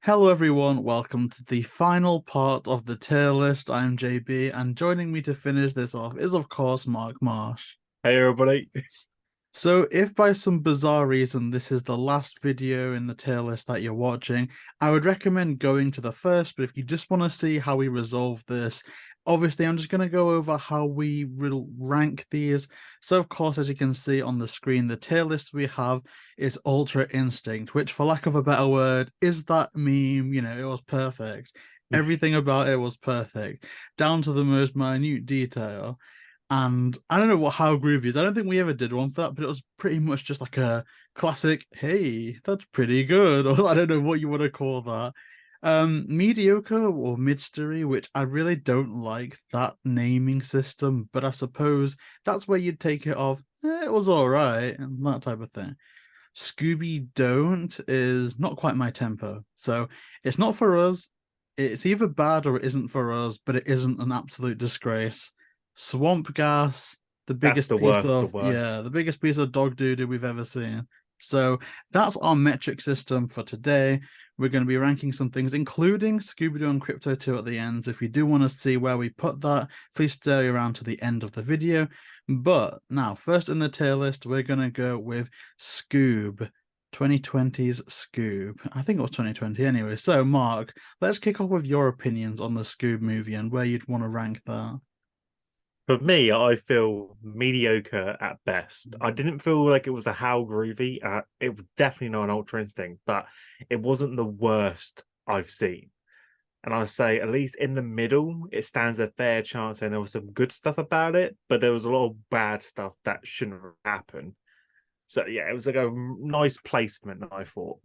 Hello everyone, welcome to the final part of the tier list. I'm JayBee, and joining me to finish this off is of course Mark Marsh. Hey everybody. So if by some bizarre reason this is the last video in the tier list that you're watching, I would recommend going to the first, but if you just want to see how we resolve this, obviously I'm just going to go over how we will rank these. So of course, as you can see on the screen, the tier list we have is Ultra Instinct, which for lack of a better word, is that meme, it was perfect. Everything about it was perfect, down to the most minute detail. And I don't know how groovy is. I don't think we ever did one for that, but it was pretty much just like a classic, hey, that's pretty good. Or I don't know what you want to call that. Mediocre or midstory, which I really don't like that naming system, but I suppose that's where you'd take it off. It was all right, and that type of thing. Scooby Don't is not quite my tempo. So it's not for us. It's either bad or it isn't for us, but it isn't an absolute disgrace. Swamp Gas, the That's biggest the piece worst, the of yeah, worst. the biggest piece of dog doo doo we've ever seen. So that's our metric system for today. We're going to be ranking some things, including Scooby-Doo and Krypto 2 at the end. So if you do want to see where we put that, please stay around to the end of the video. But now, first in the tier list, we're going to go with Scoob. 2020's Scoob. I think it was 2020 anyway. So, Mark, let's kick off with your opinions on the Scoob movie and where you'd want to rank that. For me, I feel mediocre at best. I didn't feel like it was a how groovy. It was definitely not an Ultra Instinct, but it wasn't the worst I've seen. And I say, at least in the middle, it stands a fair chance. And there was some good stuff about it, but there was a lot of bad stuff that shouldn't happen. So yeah, it was like a nice placement, I thought.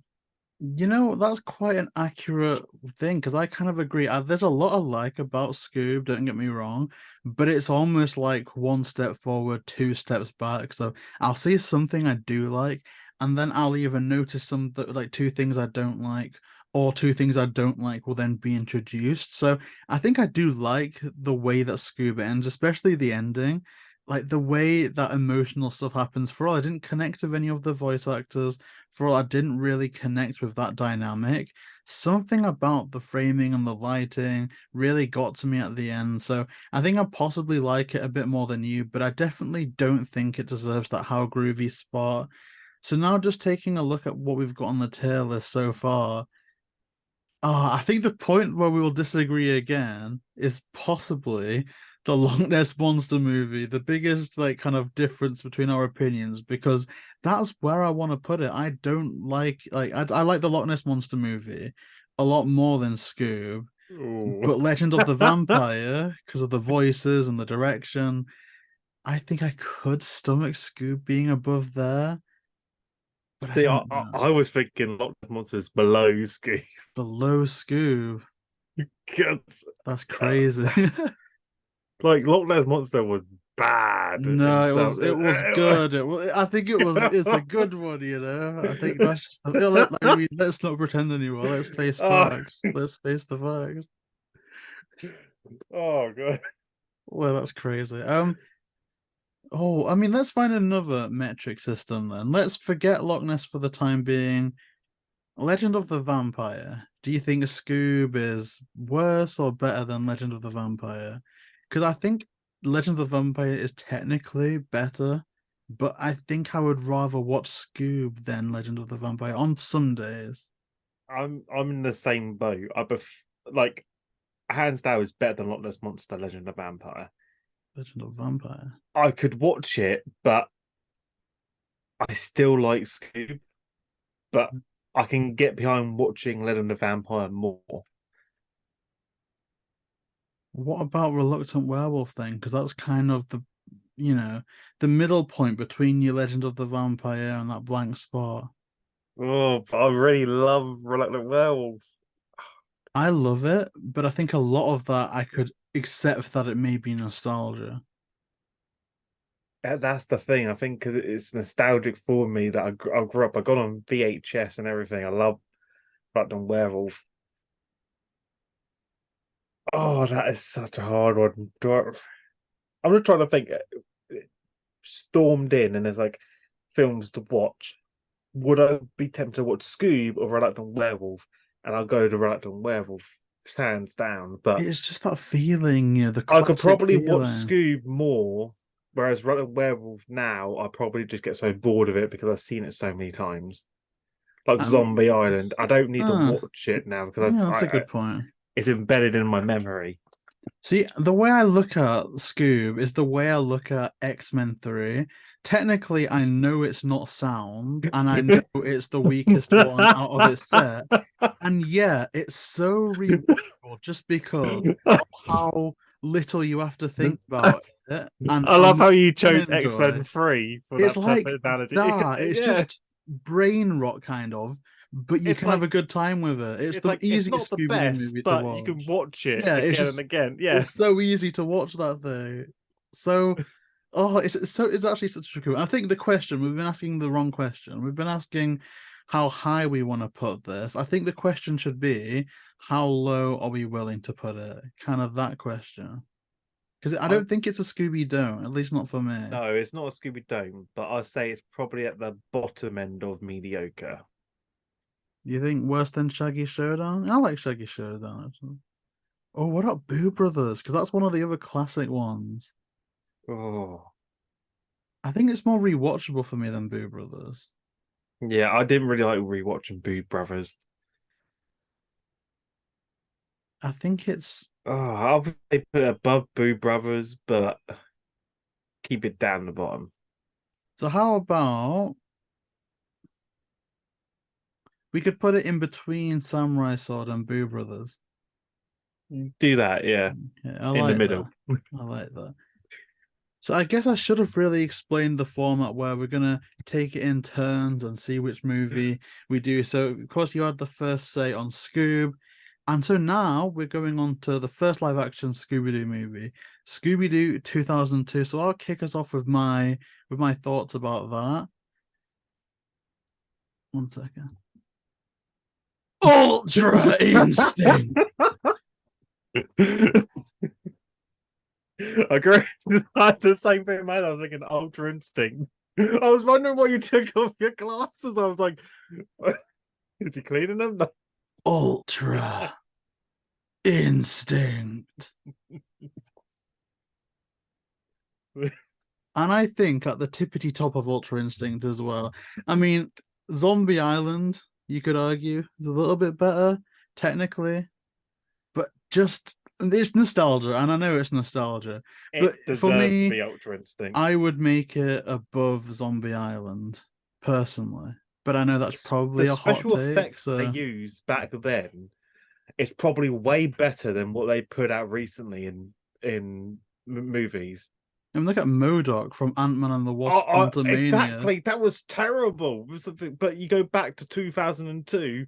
That's quite an accurate thing because I kind of agree. There's a lot I like about Scoob, don't get me wrong, but it's almost like one step forward, two steps back. So I'll see something I do like, and then I'll either notice like two things I don't like, or two things I don't like will then be introduced. So I think I do like the way that Scoob ends, especially the ending. Like the way that emotional stuff happens. For all I didn't connect with any of the voice actors, for all I didn't really connect with that dynamic. Something about the framing and the lighting really got to me at the end. So I think I possibly like it a bit more than you, but I definitely don't think it deserves that how groovy spot. So now just taking a look at what we've got on the tier list so far. I think the point where we will disagree again is possibly the Loch Ness Monster movie, the biggest like kind of difference between our opinions, because that's where I want to put it. I don't I like the Loch Ness Monster movie a lot more than Scoob, Ooh. but Legend of the Vampire, because of the voices and the direction, I think I could stomach Scoob being above there, but I See, I, don't I, know. I was thinking Loch Ness Monsters below Ski. Below Scoob, Because that's crazy. like Loch Ness Monster was bad and No, it stuff. was it was good. I think it's a good one. I think that's just let's not pretend anymore. Let's face oh, facts. Let's face the facts. oh god. Well, that's crazy. I mean, let's find another metric system then. Let's forget Loch Ness for the time being. Legend of the Vampire. Do you think Scoob is worse or better than Legend of the Vampire? Because I think Legend of the Vampire is technically better, but I think I would rather watch Scoob than Legend of the Vampire on Sundays. I'm in the same boat. Like hands down is better than Loch Ness Monster Legend of Vampire. Legend of Vampire. I could watch it, but I still like Scoob, but I can get behind watching Legend of Vampire more. What about Reluctant Werewolf then? Because that's kind of you know, the middle point between your Legend of the Vampire and that blank spot. Oh, but I really love Reluctant Werewolf. I love it, but I think a lot of that I could accept that it may be nostalgia. That's the thing. I think because it's nostalgic for me that I grew up. I got on VHS and everything. I love Reluctant Werewolf. Oh, that is such a hard one. I'm just trying to think. Stormed in and there's like films to watch. Would I be tempted to watch Scoob or Reluctant Werewolf? and I'll go to Reluctant Werewolf, hands down. But It's just that feeling, the I could classic probably watch feeling. Scoob more, whereas Reluctant Werewolf now, I probably just get so bored of it because I've seen it so many times. Like I mean, Zombie Island, I don't need to uh, watch it now because yeah, that's a good point. it's embedded in my memory. See, the way I look at Scoob is the way I look at X-Men 3. Technically, I know it's not sound, and I know it's the weakest one out of its set. And yeah, it's so rewatchable just because of how little you have to think about it and I how love much how you you can chose X-Men enjoy. 3 for It's that like perfect analogy. that. It's Yeah. just brain rot kind of, but you It's can have like a good time with it. It's it's the like it's not easiest the Scooby-Doo best, movie to but you can watch. watch it Yeah, it's again and just again. Yeah. it's so easy to watch that thing. So it's actually such a cool. I think the question we've been asking the wrong question. We've been asking how high we want to put this. I think the question should be how low are we willing to put it? Kind of that question. Because I I don't think it's a Scooby-Doo, at least not for me. No, it's not a Scooby-Doo, but I say it's probably at the bottom end of mediocre. You think worse than Shaggy Showdown? I like Shaggy Showdown actually. Oh, what about Boo Brothers? Because that's one of the other classic ones. Oh, I think it's more rewatchable for me than Boo Brothers. yeah, I didn't really like rewatching Boo Brothers. I think it's Oh, I'll put it above Boo Brothers, but keep it down the bottom. so. How about we could put it in between Samurai Sword and Boo Brothers? Do that, yeah, Yeah, I in the like that. middle. I like that. So I guess I should have really explained the format where we're gonna take it in turns and see which movie we do. So of course you had the first say on Scoob, and so now we're going on to the first live action Scooby-Doo movie, Scooby-Doo 2002. So I'll kick us off with my thoughts about that. One second. Ultra Instinct. I agree. I had the same thing, man. I was thinking Ultra Instinct. I was wondering why you took off your glasses. I was like, is he cleaning them? Ultra Instinct. And I think at the tippity top of Ultra Instinct as well. I mean, Zombie Island, you could argue, is a little bit better technically, but just it's nostalgia, and I know it's nostalgia. But It for deserves to me, be Ultra Instinct. I would make it above Zombie Island personally. But I know that's probably The a hot special take, effects they so used back then is probably way better than what they put out recently in movies. I mean, look at Modoc from Ant-Man and the Wasp: Quantumania. Exactly, that was terrible. But you go back to 2002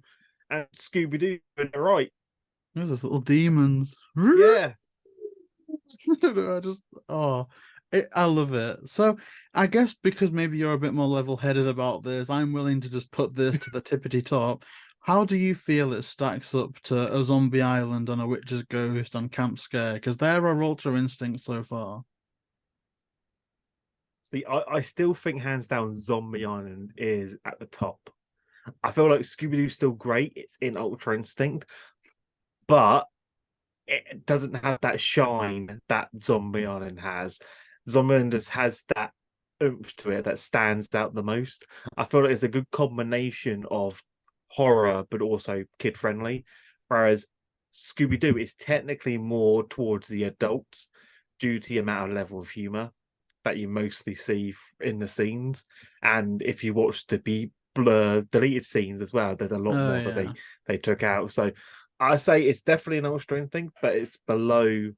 and Scooby Doo, and you're right. There's those little demons. Yeah, I don't know. I love it. So I guess because maybe you're a bit more level-headed about this, I'm willing to just put this to the tippity top. How do you feel it stacks up to a Zombie Island and a Witch's Ghost and Camp Scare? Because they're our Ultra Instinct so far. see, I still think hands down Zombie Island is at the top. I feel like Scooby Doo's still great. It's in Ultra Instinct, but it doesn't have that shine that Zombie Island has. Zombie Island just has that oomph to it that stands out the most. I feel like it's a good combination of horror but also kid friendly, whereas Scooby Doo is technically more towards the adults due to the amount of level of humor that you mostly see in the scenes. And if you watch the blur deleted scenes as well, there's a lot Oh more that yeah. they took out. So I say it's definitely an Ultra thing, but it's below.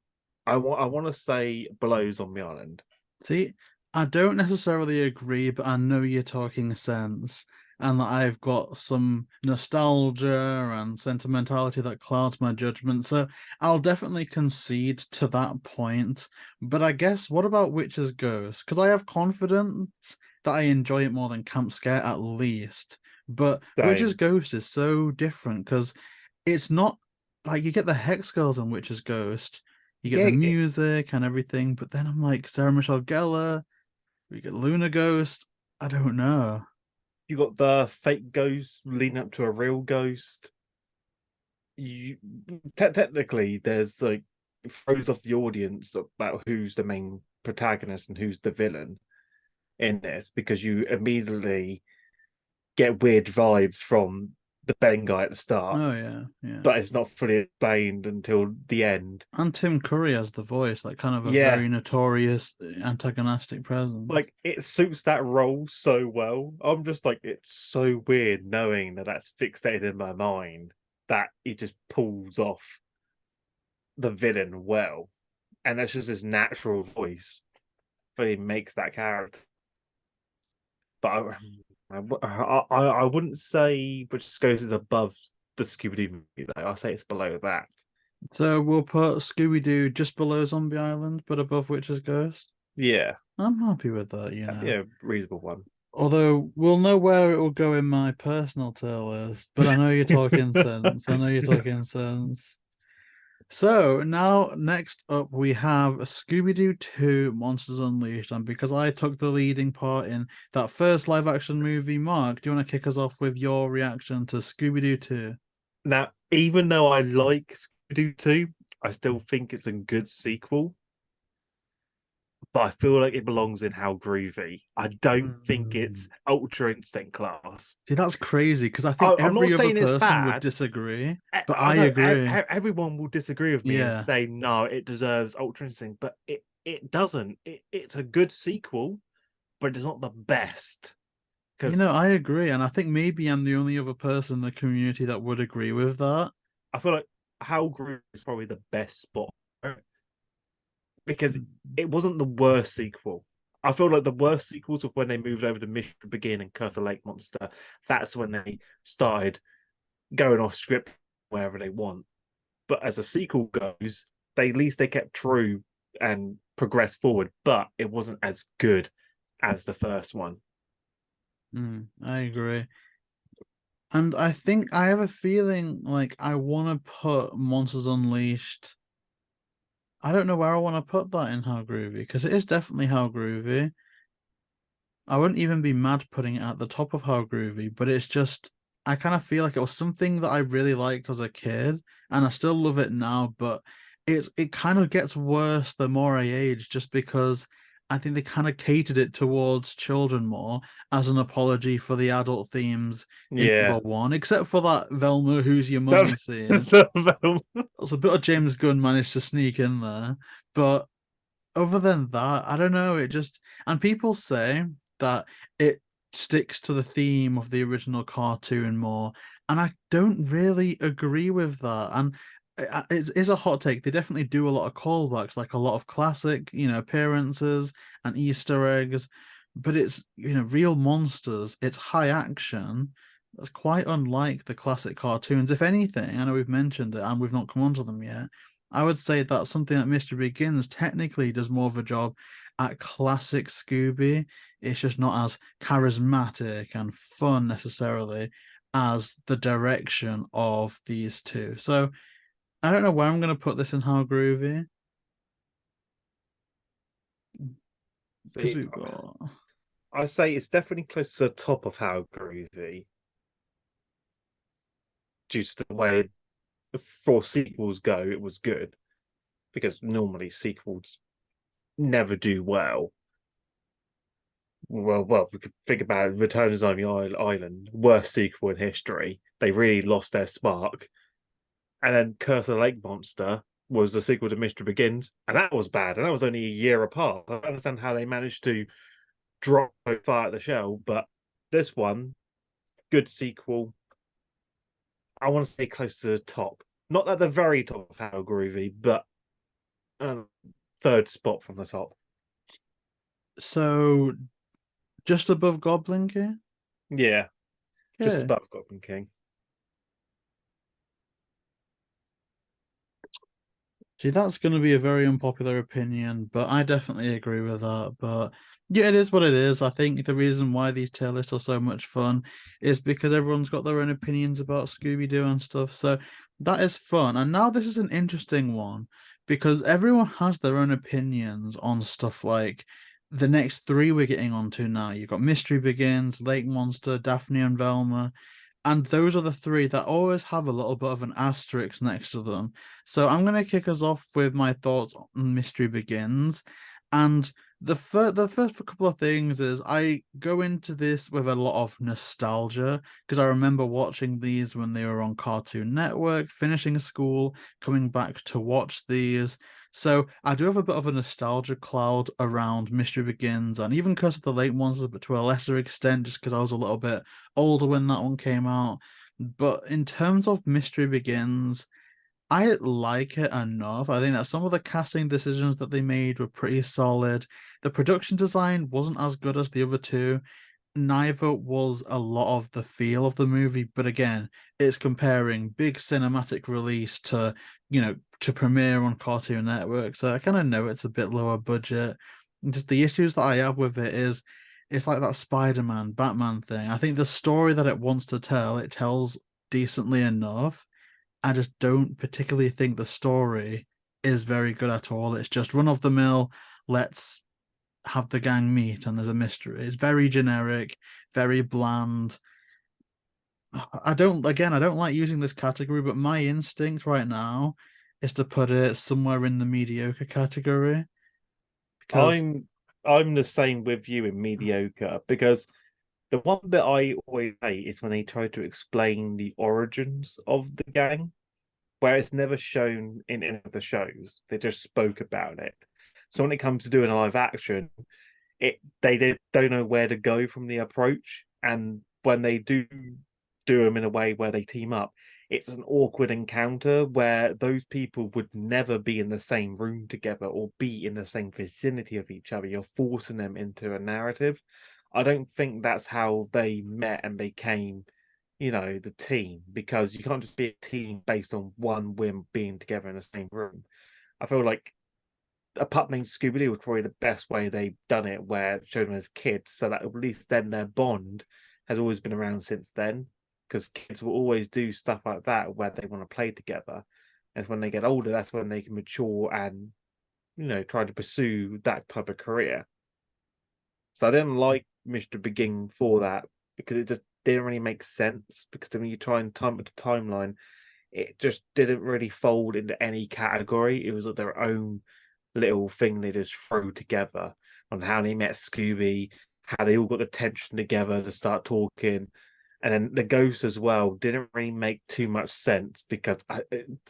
I want to say below Zombie Island. See, I don't necessarily agree, but I know you're talking sense, and that I've got some nostalgia and sentimentality that clouds my judgment. So I'll definitely concede to that point. But I guess what about Witch's Ghost? Because I have confidence that I enjoy it more than Camp Scare at least. But Witch's Same. Ghost is so different because it's not like you get the Hex Girls and Witch's Ghost, you get the Yeah, music and everything, but then I'm like Sarah Michelle Gellar, we get Luna Ghost. I don't know. you got the fake ghost leading up to a real ghost. you technically there's like it throws off the audience about who's the main protagonist and who's the villain in this because you immediately get weird vibes from the Ben guy at the start, Oh yeah, yeah. but it's not fully explained until the end. And Tim Curry has the voice, like kind of a Yeah, very notorious antagonistic presence. like it suits that role so well. I'm just like, it's so weird knowing that that's fixated in my mind that it just pulls off the villain well, and that's just his natural voice, but he makes that character. But I wouldn't say Bridget Ghost is above the Scooby-Doo movie though. I'll say it's below that. So we'll put Scooby-Doo just below Zombie Island, but above Witch's Ghost. Yeah, I'm happy with that, you know. yeah, reasonable one. Although we'll know where it will go in my personal tier list, but I know you're talking sense. I know you're talking sense. So now, next up, we have Scooby-Doo 2 Monsters Unleashed. And because I took the leading part in that first live action movie, Mark, do you want to kick us off with your reaction to Scooby-Doo 2? Now, even though I like Scooby-Doo 2, I still think it's a good sequel. But I feel like it belongs in How Groovy. I don't think it's Ultra Instinct class. See, that's crazy because I think I'm not every other saying it's person would bad. disagree, but I I know agree. everyone will disagree with me and Yeah. say no, it deserves Ultra Instinct, but it doesn't. It's a good sequel, but it's not the best. You Because know, I agree. And I think maybe I'm the only other person in the community that would agree with that. I feel like How Groovy is probably the best spot because it wasn't the worst sequel. I feel like the worst sequels were when they moved over to Mission Begin and Curse the Lake Monster. That's when they started going off script wherever they want. But as a sequel goes, they at least they kept true and progressed forward, but it wasn't as good as the first one. I agree. And I think I have a feeling like I want to put Monsters Unleashed. I don't know where I want to put that in How Groovy because it is definitely How Groovy. I wouldn't even be mad putting it at the top of How Groovy, but it's just I kind of feel like it was something that I really liked as a kid, and I still love it now. But it kind of gets worse the more I age, just because I think they kind of catered it towards children more as an apology for the adult themes in Yeah. number one, except for that Velma, who's your mummy That, scene. There's a bit of James Gunn managed to sneak in there, but other than that, I don't know. It just and people say that it sticks to the theme of the original cartoon more, and I don't really agree with that. And it is a hot take. They definitely do a lot of callbacks, like a lot of classic, appearances and Easter eggs. But it's real monsters. It's high action. That's quite unlike the classic cartoons. If anything, I know we've mentioned it and we've not come onto them yet. I would say that's something that Mystery Begins technically does more of a job at classic Scooby. It's just not as charismatic and fun necessarily as the direction of these two. So I don't know where I'm going to put this in How Groovy. Because See, we've got. I say it's definitely close to the top of How Groovy due to the way for sequels go, it was good because normally sequels never do well. Well, we could think about Return of Zombie Island, worst sequel in history. They really lost their spark. And then Curse of the Lake Monster was the sequel to Mystery Begins, and that was bad. And that was only a year apart. I don't understand how they managed to drop so far at the shell, but this one, good sequel. I want to stay close to the top. Not at the very top of How Groovy, but third spot from the top. So just above Goblin King? Yeah, just Okay. above Goblin King. See, that's going to be a very unpopular opinion, but I definitely agree with that. But yeah, it is what it is. I think the reason why these tier lists are so much fun is because everyone's got their own opinions about Scooby-Doo and stuff. So that is fun. And now this is an interesting one because everyone has their own opinions on stuff like the next three we're getting onto now. You've got Mystery Begins, Lake Monster, Daphne and Velma. And those are the three that always have a little bit of an asterisk next to them. So I'm going to kick us off with my thoughts on Mystery Begins. And the first couple of things is I go into this with a lot of nostalgia because I remember watching these when they were on Cartoon Network, finishing school, coming back to watch these. So I do have a bit of a nostalgia cloud around Mystery Begins and even Curse of the Late Ones, but to a lesser extent, just because I was a little bit older when that one came out. But in terms of Mystery Begins, I like it enough. I think that some of the casting decisions that they made were pretty solid. The production design wasn't as good as the other two. Neither was a lot of the feel of the movie, but again, it's comparing big cinematic release to, to premiere on Cartoon Network. So I kind of know it's a bit lower budget. And just the issues that I have with it is it's like that Spider-Man, Batman thing. I think the story that it wants to tell, it tells decently enough. I just don't particularly think the story is very good at all. It's just run of the mill. Let's have the gang meet and there's a mystery. It's very generic, very bland. I don't like using this category, but my instinct right now is to put it somewhere in the mediocre category because I'm the same with you in mediocre because the one bit I always hate is when they try to explain the origins of the gang, where it's never shown in any of the shows. They just spoke about it. So when it comes to doing a live action, they don't know where to go from the approach. And when they do them in a way where they team up, it's an awkward encounter where those people would never be in the same room together or be in the same vicinity of each other. You're forcing them into a narrative. I don't think that's how they met and became, the team, because you can't just be a team based on one whim being together in the same room. I feel like a pup named Scooby-Doo was probably the best way they've done it, where it showed them as kids, so that at least then their bond has always been around since then, because kids will always do stuff like that where they want to play together. And when they get older, that's when they can mature and, try to pursue that type of career. So I didn't like Mr. Begin for that because it just didn't really make sense. Because when you try and time the timeline, it just didn't really fold into any category. It was like their own little thing they just threw together on how they met Scooby, how they all got the tension together to start talking. And then the ghost as well didn't really make too much sense because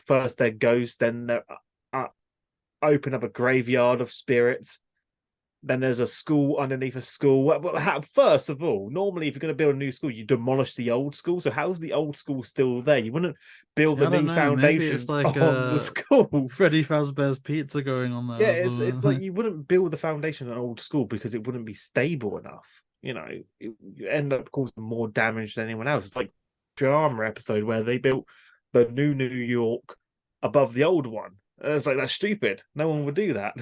first they're ghosts, then they're open up a graveyard of spirits. Then there's a school underneath a school. First of all, normally if you're going to build a new school, you demolish the old school. So how's the old school still there? You wouldn't build see, the I don't new know. Maybe it's foundations like on the school. Freddy Fazbear's Pizza going on there Yeah, or it's like something. you wouldn't build the foundation of an old school because it wouldn't be stable enough. You end up causing more damage than anyone else. It's like drama episode where they built the New York above the old one. It's like that's stupid. No one would do that.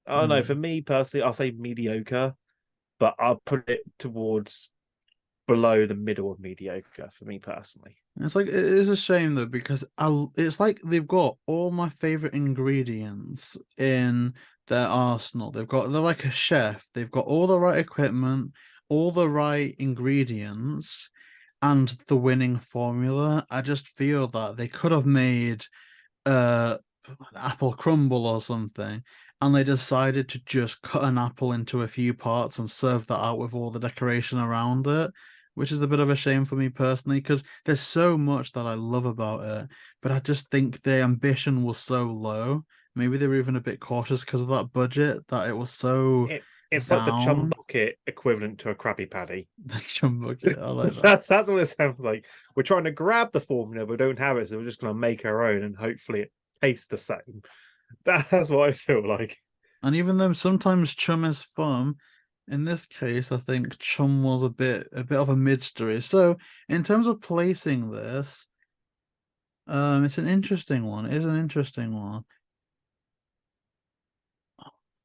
I don't know. For me personally, I'll say mediocre, but I'll put it towards below the middle of mediocre for me personally. It's like it is a shame though because it's like they've got all my favorite ingredients in their arsenal. They're like a chef. They've got all the right equipment, all the right ingredients, and the winning formula. I just feel that they could have made uh an apple crumble or something, and they decided to just cut an apple into a few parts and serve that out with all the decoration around it, which is a bit of a shame for me personally because there's so much that I love about it, but I just think the ambition was so low. Maybe they were even a bit cautious because of that budget that it was so It's like the chum down. bucket equivalent to a Krabby Patty. The chum bucket, I like that. That's what it sounds like. We're trying to grab the formula, but don't have it, so we're just going to make our own, and hopefully it tastes the same. That's what I feel like. And even though sometimes chum is fun, in this case, I think chum was a bit of a mystery. So in terms of placing this, it's an interesting one. It is an interesting one.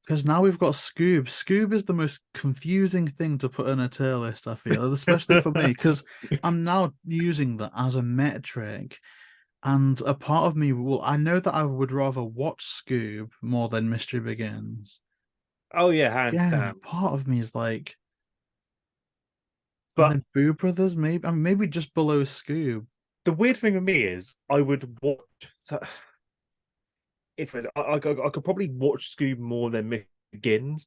Because now we've got Scoob. Scoob is the most confusing thing to put in a tier list, I feel, especially for me, because I'm now using that as a metric. And a part of me will, I know that I would rather watch Scoob more than Mystery Begins. Oh yeah, hands Again, a down. part of me is like, And But then Boo Brothers, maybe, I mean, maybe just below Scoob. the weird thing with me is I would watch. So it's weird. I could probably watch Scoob more than Mr. Begins,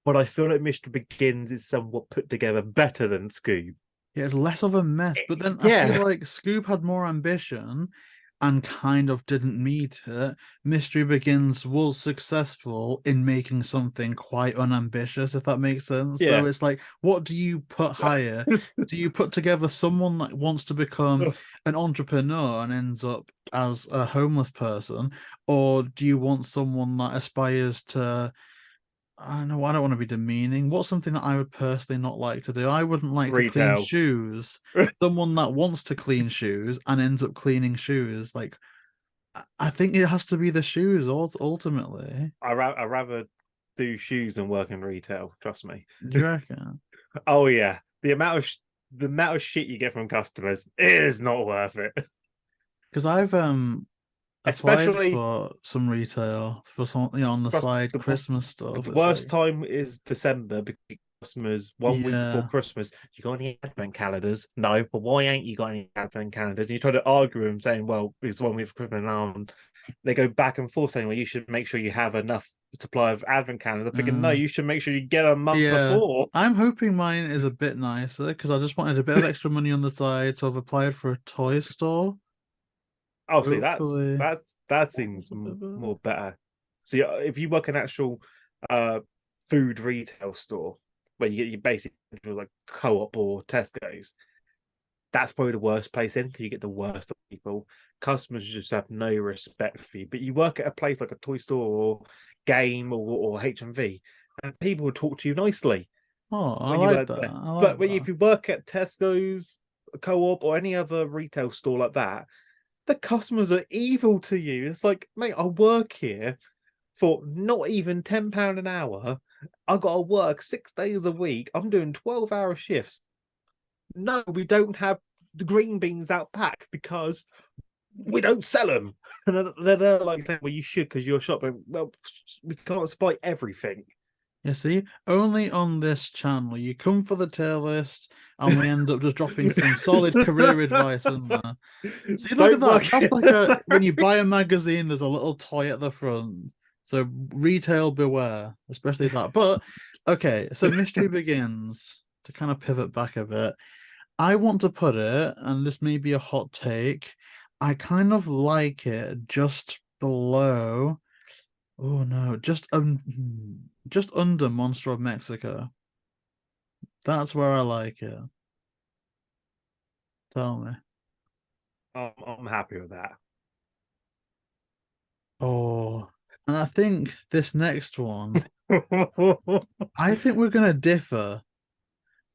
but I feel like Mr. Begins is somewhat put together better than Scoob. Yeah, it's less of a mess. But then I feel Yeah, like Scoob had more ambition and kind of didn't meet it. Mystery Begins was successful in making something quite unambitious, if that makes sense. So yeah. it's like, what do you put higher? Do you put together someone that wants to become an entrepreneur and ends up as a homeless person? Or do you want someone that aspires to, I don't know, I don't want to be demeaning. What's something that I would personally not like to do? I wouldn't like to clean Retail. shoes. Someone that wants to clean shoes and ends up cleaning shoes. Like, I think it has to be the shoes ultimately. I rather do shoes than work in retail. Trust me. Do you reckon? Oh yeah, the amount of shit you get from customers is not worth it. Because I've applied Especially for some retail for some, on the side the Christmas stuff. the It's like, worst time is December because customers 1 week before yeah, Christmas. You got any advent calendars? No, but why ain't you got any advent calendars? And you try to argue with them saying, well, it's 1 week for Christmas now. They go back and forth saying, well, you should make sure you have enough supply of advent calendars. I'm thinking, no, uh, you should make sure you get a month yeah. before. I'm hoping mine is a bit nicer because I just wanted a bit of extra money on the side, so I've applied for a toy store. Oh, see, Hopefully. that seems more better. See, if you work an actual food retail store where you get your basic like Co-op or Tesco's, that's probably the worst place in because you get the worst of people. Customers just have no respect for you. But you work at a place like a toy store or game or HMV, and people will talk to you nicely Oh, I when you like work that. there. I But like if that. you work at Tesco's, Co-op, or any other retail store like that, the customers are evil to you. It's like, mate, I work here for not even £10 an hour. I got to work 6 days a week. I'm doing 12-hour shifts. No, we don't have the green beans out back because we don't sell them. And they're like, well, you should because you're shopping. Well, we can't supply everything. You see, only on this channel you come for the tier list, and we end up just dropping some solid career advice in there. See, look at Don't that. work. That's like when you buy a magazine, there's a little toy at the front. So retail beware, especially that. But okay, so Mystery Begins, to kind of pivot back a bit. I want to put it, and this may be a hot take. I kind of like it just below. Oh no, just under Monster of Mexico. That's where I like it. Tell me. I'm happy with that. Oh, and I think this next one, I think we're gonna differ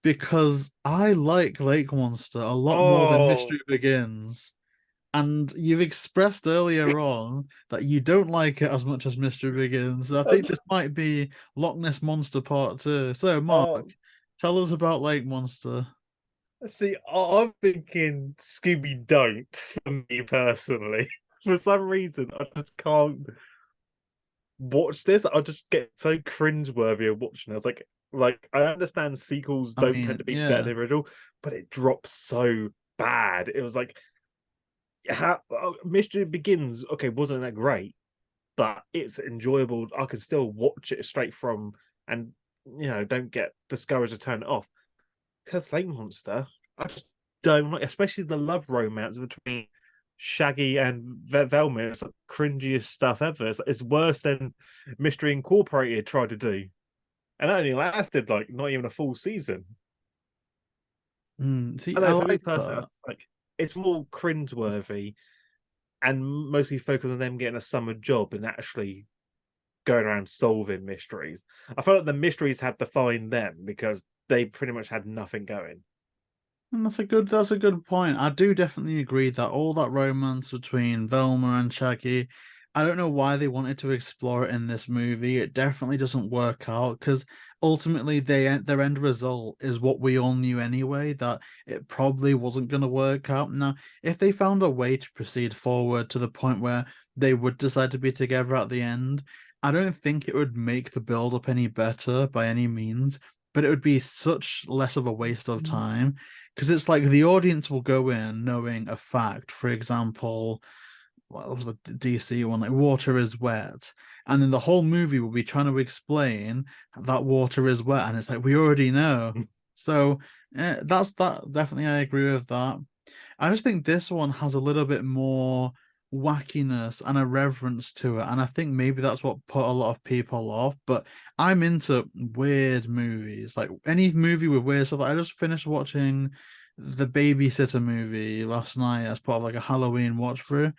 because I like Lake Monster a lot more than Oh, Mystery Begins. And you've expressed earlier on that you don't like it as much as Mystery Begins. So I think this might be Loch Ness Monster Part 2. So, Mark, oh, tell us about Lake Monster. see, I'm thinking Scooby Don't for me personally. For some reason, I just can't watch this. I just get so cringeworthy of watching it. I was like I understand sequels I don't tend mean, to be better yeah. than the original, but it drops so bad. It was like Mystery Begins. Okay, wasn't that great, but it's enjoyable. I can still watch it straight from, and don't get discouraged to turn it off. Because Lake Monster, I just don't like, especially the love romance between Shaggy and Velma. It's like the cringiest stuff ever. It's worse than Mystery Incorporated tried to do, and that only lasted like not even a full season. See, I I know for me like personally, that. like it's more cringeworthy and mostly focused on them getting a summer job and actually going around solving mysteries. I felt like the mysteries had to find them because they pretty much had nothing going. And that's a good point. I do definitely agree that all that romance between Velma and Shaggy, I don't know why they wanted to explore it in this movie. It definitely doesn't work out because ultimately their end result is what we all knew anyway, that it probably wasn't going to work out. Now, if they found a way to proceed forward to the point where they would decide to be together at the end, I don't think it would make the build up any better by any means. but it would be such less of a waste of time because it's like the audience will go in knowing a fact. For example, what was the DC one? Like water is wet, and then the whole movie will be trying to explain that water is wet, and it's like we already know. So that's that. Definitely, I agree with that. I just think this one has a little bit more wackiness and irreverence to it. And I think maybe that's what put a lot of people off. But I'm into weird movies. Like any movie with weird stuff. Like, I just finished watching the Babysitter movie last night as part of like a Halloween watch through.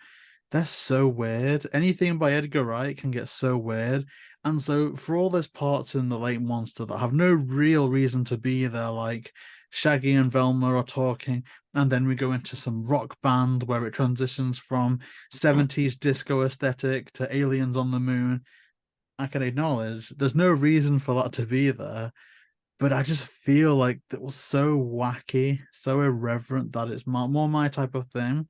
They're so weird. Anything by Edgar Wright can get so weird. And so for all those parts in the Lake Monster that have no real reason to be there, like Shaggy and Velma are talking, and then we go into some rock band where it transitions from 70s disco aesthetic to aliens on the moon. I can acknowledge there's no reason for that to be there, but I just feel like it was so wacky, so irreverent that it's more my type of thing.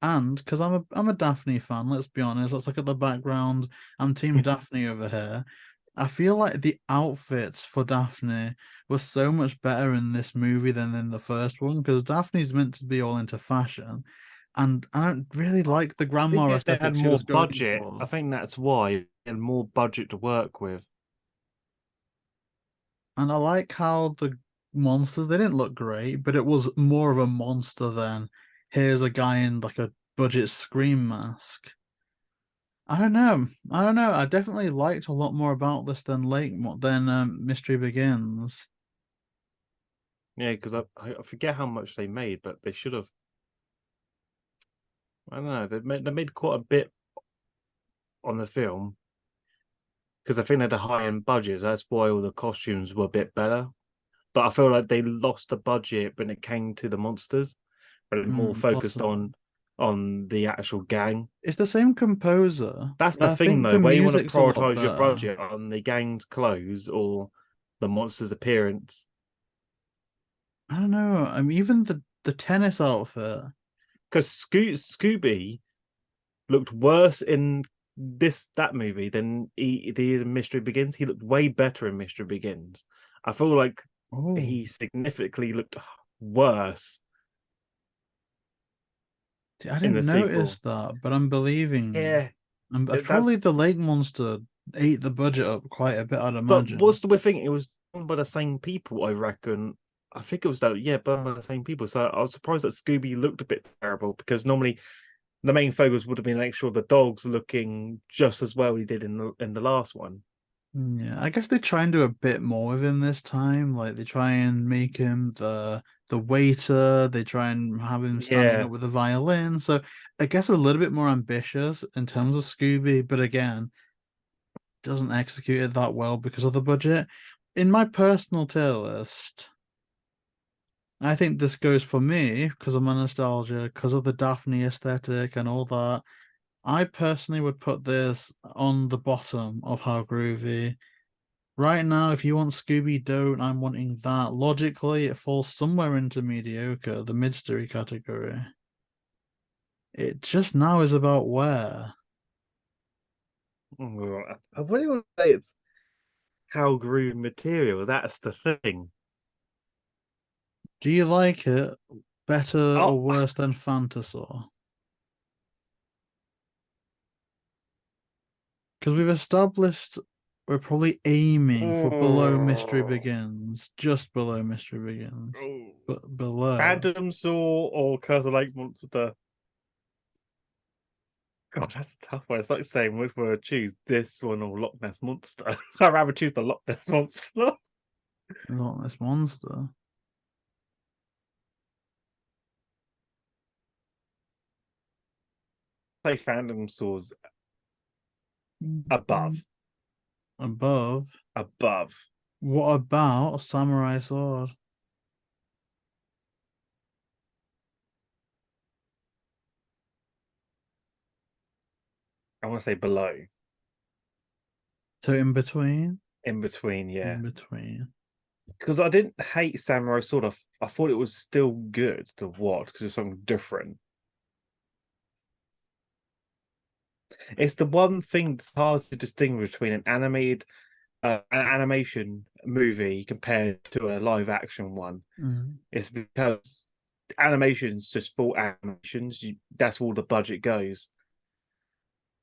And because I'm a Daphne fan, let's be honest, let's look at the background. I'm Team Daphne over here. I feel like the outfits for Daphne were so much better in this movie than in the first one because Daphne's meant to be all into fashion, and I don't really like the I think grandma they aesthetic had she more was going budget. I for. think that's why they had more budget to work with. And I like how the monsters, they didn't look great, but it was more of a monster than here's a guy in like a budget scream mask. I don't know. I don't know. I definitely liked a lot more about this than Mystery Begins. Yeah, because I forget how much they made, but they should have. I don't know. They made quite a bit on the film because I think they had a high end budget. That's why all the costumes were a bit better. But I feel like they lost the budget when it came to the monsters, but it more focused Possible. on the actual gang. It's the same composer, That's but the I thing think though, the where you want to music's a lot prioritize your better. budget on the gang's clothes or the monster's appearance. I don't know. I mean, even the tennis outfit. Because Scooby looked worse in that movie than he did in Mystery Begins. He looked way better in Mystery Begins. I feel like Oh, he significantly looked worse I in the didn't notice sequel. that, but I'm believing you. Yeah, Probably that's. the lake monster ate the budget up quite a bit, I'd But imagine. what's the weird thing? It was done by the same people, I reckon. I think it was that, yeah, done by the same people. So I was surprised that Scooby looked a bit terrible because normally the main focus would have been make sure the dog's looking just as well he did in the last one. Yeah, I guess they try and do a bit more with him this time. Like they try and make him the waiter. They try and have him standing Yeah. up with a violin. So I guess a little bit more ambitious in terms of Scooby, but again, doesn't execute it that well because of the budget. In my personal tier list, I think this goes for me because of my nostalgia, because of the Daphne aesthetic and all that. I personally would put this on the bottom of How Groovy. Right now, if you want Scooby-Doo and I'm wanting that, logically it falls somewhere into mediocre, the mid-story category. It just now is about where. I wouldn't want to say it's how grew material. That's the thing. Do you like it better Oh, or worse than Phantasaur? Because we've established we're probably aiming for below Mystery oh, Begins, just below Mystery Begins, but below. Phantom Saw or Curse of the Lake Monster. God, that's a tough one. It's like saying which one to choose, this one or Loch Ness Monster. I'd rather choose the Loch Ness Monster. Not this monster. Say Phantom Saw's above. Above. Above. What about Samurai Sword? I want to say below. So in between? In between, In yeah. between. Because I didn't hate Samurai Sword. I thought it was still good to watch because it's something different. It's the one thing that's hard to distinguish between an animated an animation movie compared to a live action one, Mm. it's because animations just full animations. That's all the budget goes.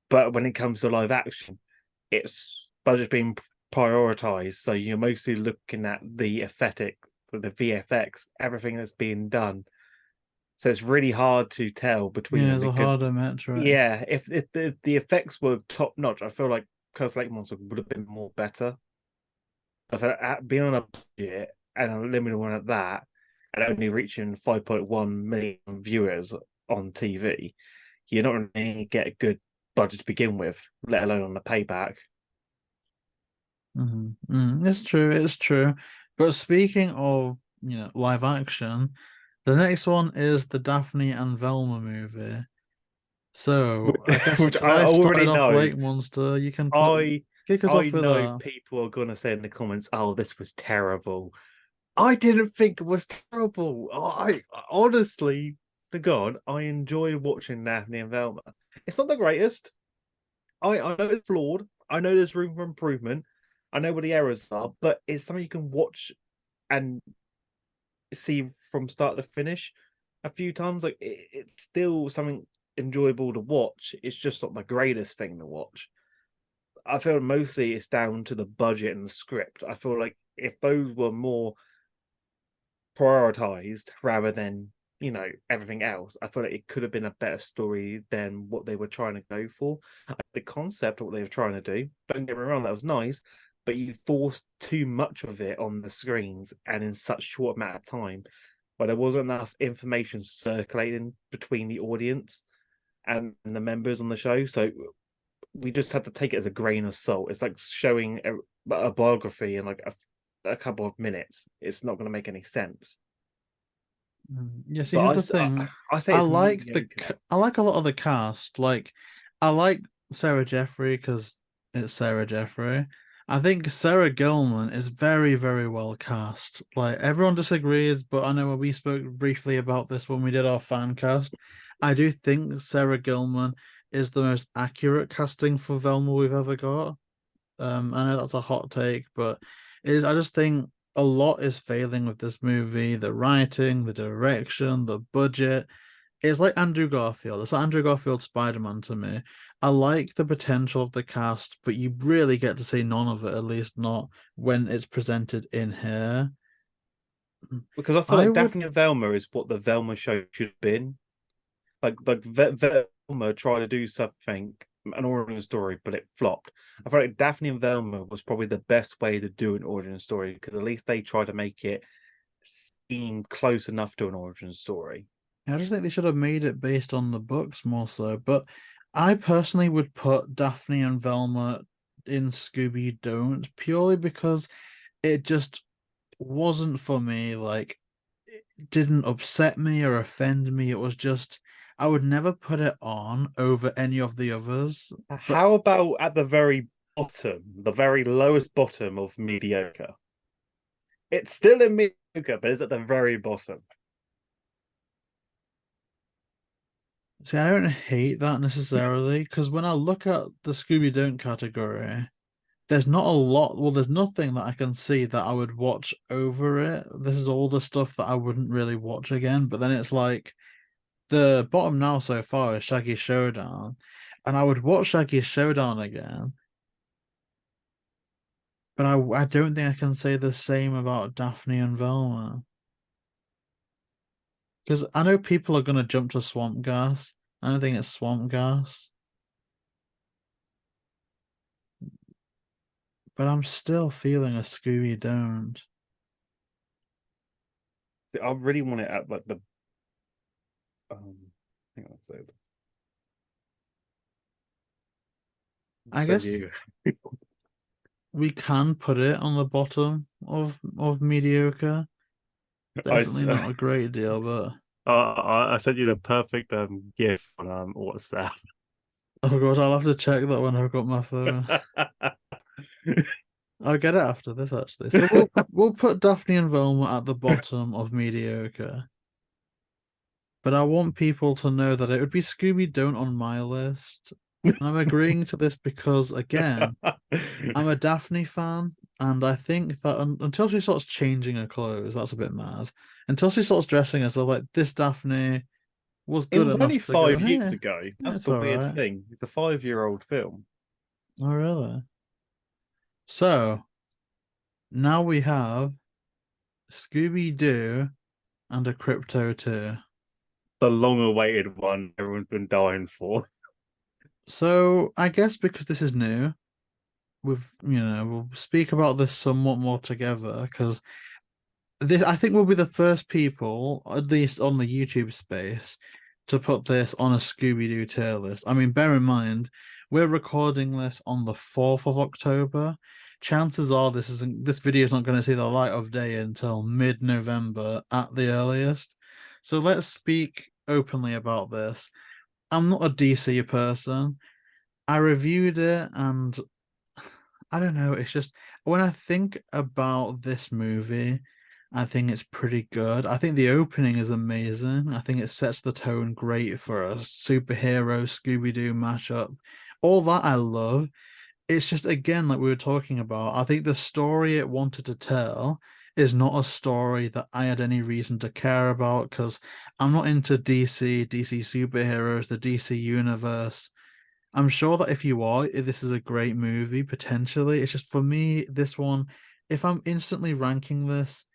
But when it comes to live action, it's budget's being prioritized. So you're mostly looking at the aesthetic, the VFX, everything that's being done. So it's really hard to tell between Yeah, them it's a because harder metric. yeah, if the effects were top notch, I feel like Curse Lake Monster would have been more better. But for being on a budget and a limited one at that, and only reaching 5.1 million viewers on TV, you're not going to get a good budget to begin with, let alone on the payback. It's true, it's true. But speaking of, live action, the next one is the Daphne and Velma movie. So I guess Which because I I already started off know. Lake Monster, you can I kick us I off with know that. people are gonna say in the comments, "Oh, this was terrible." I didn't think it was terrible. I honestly, to God, I enjoy watching Daphne and Velma. It's not the greatest. I know it's flawed. I know there's room for improvement. I know where the errors are, but it's something you can watch and see from start to finish a few times. Like it's still something enjoyable to watch. It's just not the greatest thing to watch. I feel mostly it's down to the budget and the script. I feel like if those were more prioritized rather than everything else, I feel like it could have been a better story than what they were trying to go for. The concept of what they were trying to do, don't get me wrong, that was nice, but you forced too much of it on the screens and in such short amount of time where there wasn't enough information circulating between the audience and the members on the show. So we just had to take it as a grain of salt. It's like showing a biography in like a couple of minutes. It's not going to make any sense. Yeah, see, here's But the thing. I say it's I like a lot of the cast. Like, I like Sarah Jeffrey because it's Sarah Jeffrey. I think Sarah Gilman is very, very well cast. Like, everyone disagrees, but I know when we spoke briefly about this when we did our fan cast, I do think Sarah Gilman is the most accurate casting for Velma we've ever got. I know that's a hot take, but it is. I just think a lot is failing with this movie. The writing, the direction, the budget. It's like Andrew Garfield. It's like Andrew Garfield Spider-Man to me. I like the potential of the cast, but you really get to see none of it, at least not when it's presented in here. because I feel I like would Daphne and Velma is what the Velma show should have been. Like Velma tried to do something, an origin story, but it flopped. I feel like Daphne and Velma was probably the best way to do an origin story because at least they tried to make it seem close enough to an origin story. I just think they should have made it based on the books more so. But I personally would put Daphne and Velma in Scooby Don't purely because it just wasn't for me. Like, it didn't upset me or offend me. It was just, I would never put it on over any of the others. But How about at the very bottom, the very lowest bottom of mediocre? It's still in mediocre, but it's at the very bottom. see, I don't hate that necessarily because when I look at the Scooby Don't category, there's not a lot. Well, there's nothing that I can see that I would watch over it. This is all the stuff that I wouldn't really watch again. But then it's like the bottom now so far is Shaggy Showdown, and I would watch Shaggy Showdown again. But I don't think I can say the same about Daphne and Velma because I know people are gonna jump to Swamp Gas. I don't think it's Swamp Gas, but I'm still feeling a Scooby Don't. I really want it at like the hang on, so I send guess you. we can put it on the bottom of mediocre. I Definitely not a great deal, but I sent you the perfect GIF on WhatsApp. oh god, I'll have to check that when I've got my phone. I'll get it after this actually. So we'll put Daphne and Velma at the bottom of mediocre. But I want people to know that it would be Scooby Don't on my list. And I'm agreeing to this because, again, I'm a Daphne fan, and I think that until she starts changing her clothes, that's a bit mad. Until she starts dressing as though like this Daphne was It good was only enough to go, 5 years hey, ago. yeah, That's it's the all weird right. thing. It's a 5-year-old film. Oh, really? So now we have Scooby-Doo and a Krypto too. The long-awaited one everyone's been dying for. So I guess because this is new, we'll speak about this somewhat more together because this I think we'll be the first people, at least on the YouTube space, to put this on a Scooby-Doo tier list. I mean, bear in mind, we're recording this on the 4th of October. Chances are this video is not going to see the light of day until mid-November at the earliest. So let's speak openly about this. I'm not a DC person. I reviewed it and I don't know, it's just when I think about this movie, I think it's pretty good. I think the opening is amazing. I think it sets the tone great for a superhero Scooby-Doo mashup. All that I love. It's just again, like we were talking about, I think the story it wanted to tell is not a story that I had any reason to care about because I'm not into DC superheroes, the DC universe. I'm sure that if you are, this is a great movie potentially. It's just for me, this one, if I'm instantly ranking this,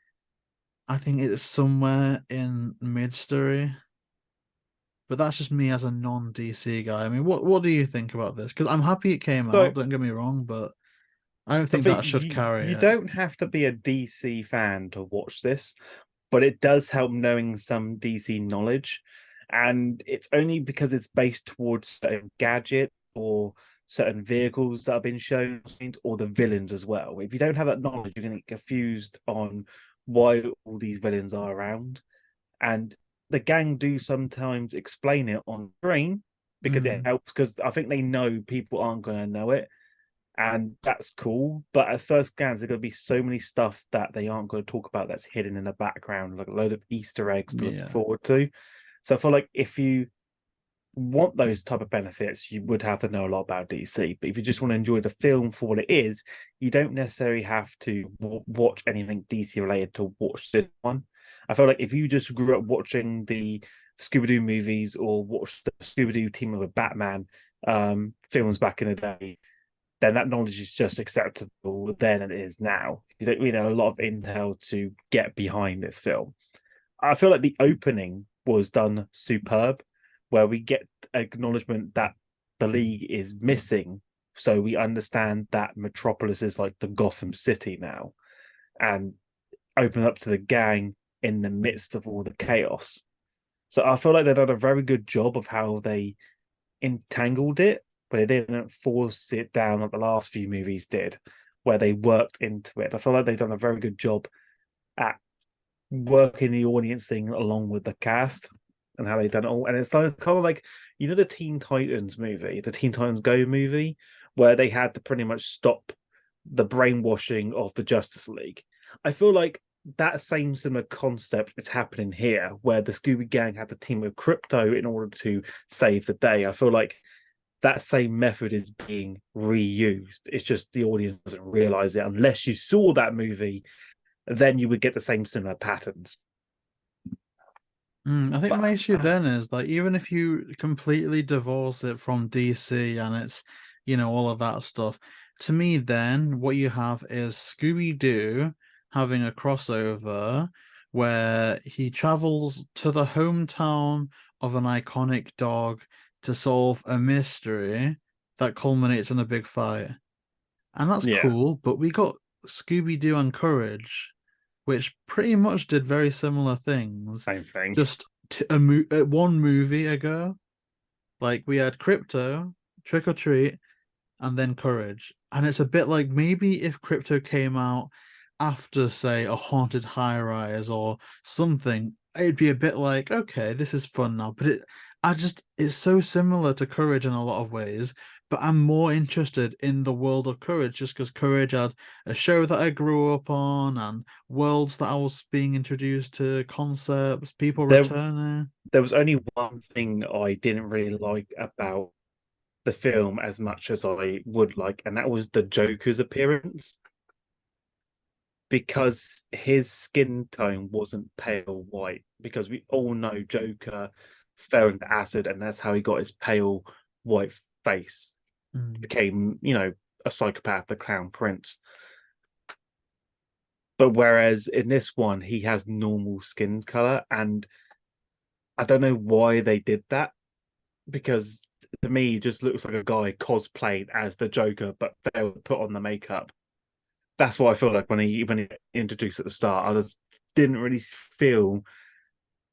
I think it's somewhere in mid-story. But that's just me as a non-DC guy. I mean, what do you think about this? Because I'm happy it came So out, don't get me wrong, but I don't I think think that should you carry you it. don't have to be a DC fan to watch this, but it does help knowing some DC knowledge. And it's only because it's based towards certain gadget or certain vehicles that have been shown, or the villains as well. If you don't have that knowledge, you're going to get confused on why all these villains are around. And the gang do sometimes explain it on screen because it Mm, helps, because I think they know people aren't going to know it, and that's cool. But at first glance, there's going to be so many stuff that they aren't going to talk about that's hidden in the background, like a load of Easter eggs to look yeah. forward to. So I feel like if you want those type of benefits, you would have to know a lot about DC. But if you just want to enjoy the film for what it is, you don't necessarily have to watch anything DC related to watch this one. I feel like if you just grew up watching the Scooby-Doo movies or watched the Scooby-Doo team with Batman films back in the day, then that knowledge is just acceptable then and it is now. You don't a lot of intel to get behind this film. I feel like the opening was done superb, where we get acknowledgement that the league is missing, so we understand that Metropolis is like the Gotham City now, and open up to the gang in the midst of all the chaos. So I feel like they've done a very good job of how they entangled it, but they didn't force it down like the last few movies did, where they worked into it. I feel like they've done a very good job at working the audience thing along with the cast and how they've done it all. And it's like, kind of like, the Teen Titans movie, the Teen Titans Go movie, where they had to pretty much stop the brainwashing of the Justice League. I feel like that same similar concept is happening here, where the Scooby Gang had to team with Krypto in order to save the day. I feel like that same method is being reused. It's just the audience doesn't realize it unless you saw that movie. Then you would get the same similar patterns. I think But my issue then is like even if you completely divorce it from DC and it's all of that stuff, to me then what you have is Scooby-Doo having a crossover where he travels to the hometown of an iconic dog to solve a mystery that culminates in a big fight. And that's yeah, cool, but we got Scooby-Doo and Courage, which pretty much did very similar things, same thing. just one movie ago. Like we had Krypto, Trick or Treat, and then Courage. And it's a bit like maybe if Krypto came out after, say, a haunted high rise or something, it'd be a bit like, okay, this is fun now. But it's so similar to Courage in a lot of ways. But I'm more interested in the world of Courage just because Courage had a show that I grew up on and worlds that I was being introduced to, concepts, people There, returning. there was only one thing I didn't really like about the film as much as I would like, and that was the Joker's appearance, because his skin tone wasn't pale white. Because we all know Joker fell into acid, and that's how he got his pale white face. Became, a psychopath, the Clown Prince. But whereas in this one, he has normal skin color, and I don't know why they did that, because to me, he just looks like a guy cosplayed as the Joker, but they would put on the makeup. That's what I feel like when he introduced at the start. I just didn't really feel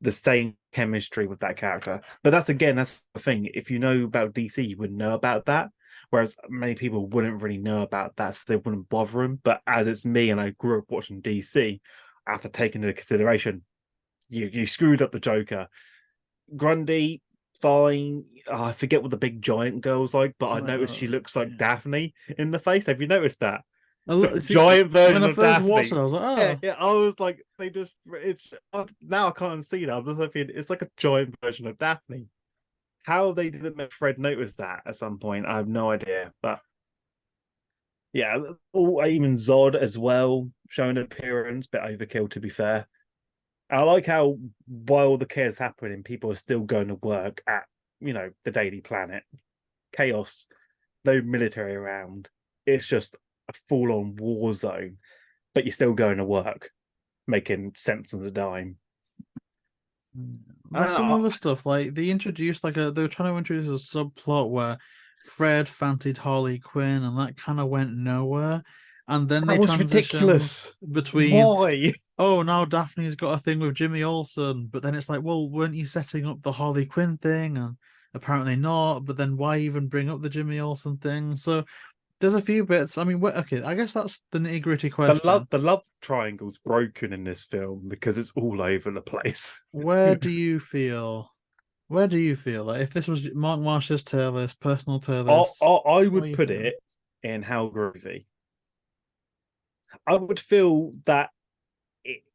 the same chemistry with that character. But that's the thing. If you know about DC, you would know about that. Whereas many people wouldn't really know about that, so they wouldn't bother him. But as it's me and I grew up watching DC, I have to take into consideration you screwed up the Joker. Grundy, fine. Oh, I forget what the big giant girl's like, but I noticed she looks like Daphne in the face. Have you noticed that? It's a See, giant version when I of first Daphne. watched it, I was like, oh. Yeah, I was like, now I can't see that. I'm just thinking it's like a giant version of Daphne. How they didn't make Fred notice that at some point, I have no idea. But yeah, even Zod as well, showing an appearance, bit overkill to be fair. I like how while the chaos happening, people are still going to work at, the Daily Planet. Chaos, no military around. It's just a full-on war zone, but you're still going to work, making sense on the dime. There's some other stuff, like they introduced they were trying to introduce a subplot where Fred fancied Harley Quinn, and that kind of went nowhere. And then they was transitioned ridiculous. between, Why? oh, now Daphne's got a thing with Jimmy Olsen, but then it's like, well, weren't you setting up the Harley Quinn thing? And apparently not. But then why even bring up the Jimmy Olsen thing? So there's a few bits. I mean, okay, I guess that's the nitty-gritty question. The love triangle's broken in this film because it's all over the place. Where do you feel? Where do you feel like if this was Mark Marsh's tier list, personal tier list? I What do would you put feel? it in How Groovy. I would feel that it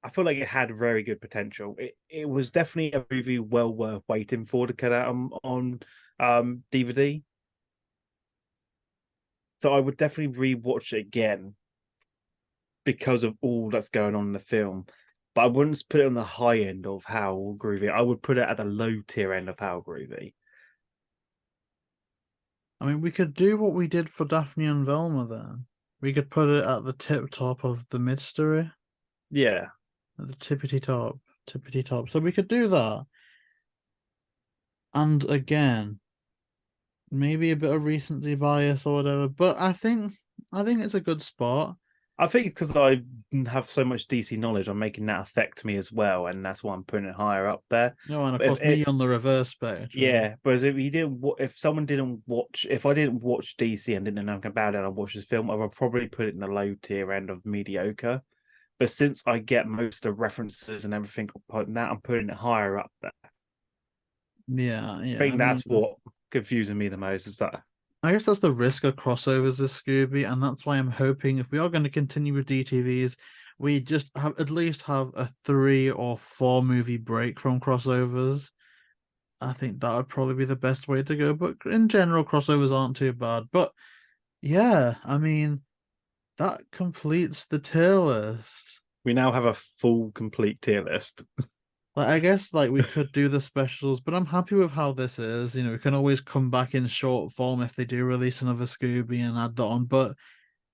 I feel like it had very good potential. It was definitely a movie well worth waiting for to cut out on DVD. So I would definitely rewatch it again because of all that's going on in the film. But I wouldn't put it on the high end of How Groovy. I would put it at the low tier end of How Groovy. I mean, we could do what we did for Daphne and Velma then. We could put it at the tip top of the mid-story. Yeah. At the tippity top. Tippity top. So we could do that. And again, maybe a bit of recency bias or whatever. But I think it's a good spot. I think because I have so much DC knowledge, I'm making that affect me as well, and that's why I'm putting it higher up there. No, and of But course, me on the reverse spectrum. yeah, but if someone didn't watch, if I didn't watch DC and didn't know anything about it, and I watched this film, I would probably put it in the low tier end of mediocre. But since I get most of the references and everything, I'm putting it higher up there. Yeah, I think that's what confusing me the most is that. I guess that's the risk of crossovers with Scooby, and that's why I'm hoping if we are going to continue with DTVs, we just at least have a 3 or 4 movie break from crossovers. I think that would probably be the best way to go. But in general, crossovers aren't too bad. But yeah, I mean, that completes the tier list. We now have a full, complete tier list. I guess we could do the specials, but I'm happy with how this is. We can always come back in short form if they do release another Scooby and add that on. But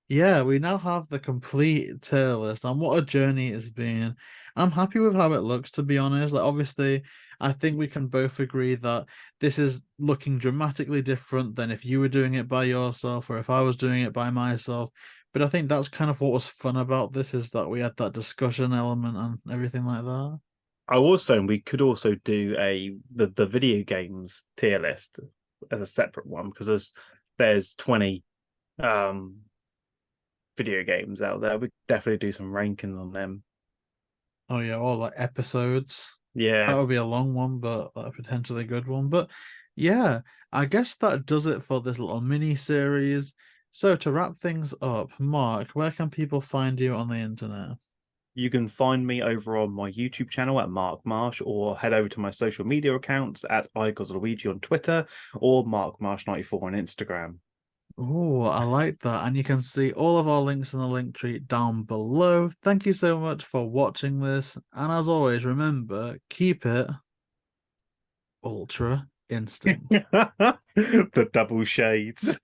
yeah, we now have the complete tier list, and what a journey it's been. I'm happy with how it looks, to be honest. Obviously, I think we can both agree that this is looking dramatically different than if you were doing it by yourself or if I was doing it by myself. But I think that's kind of what was fun about this, is that we had that discussion element and everything like that. I was saying we could also do the video games tier list as a separate one, because there's 20 video games out there. We could definitely do some rankings on them. Oh yeah, or episodes. That Yeah. would be a long one, but a potentially good one. But yeah, I guess that does it for this little mini series. So to wrap things up, Mark, where can people find you on the internet? You can find me over on my YouTube channel at Mark Marsh, or head over to my social media accounts at iGosLuigi on Twitter or MarkMarsh94 on Instagram. Oh, I like that. And you can see all of our links in the link tree down below. Thank you so much for watching this. And as always, remember, keep it ultra instinct. The double shades.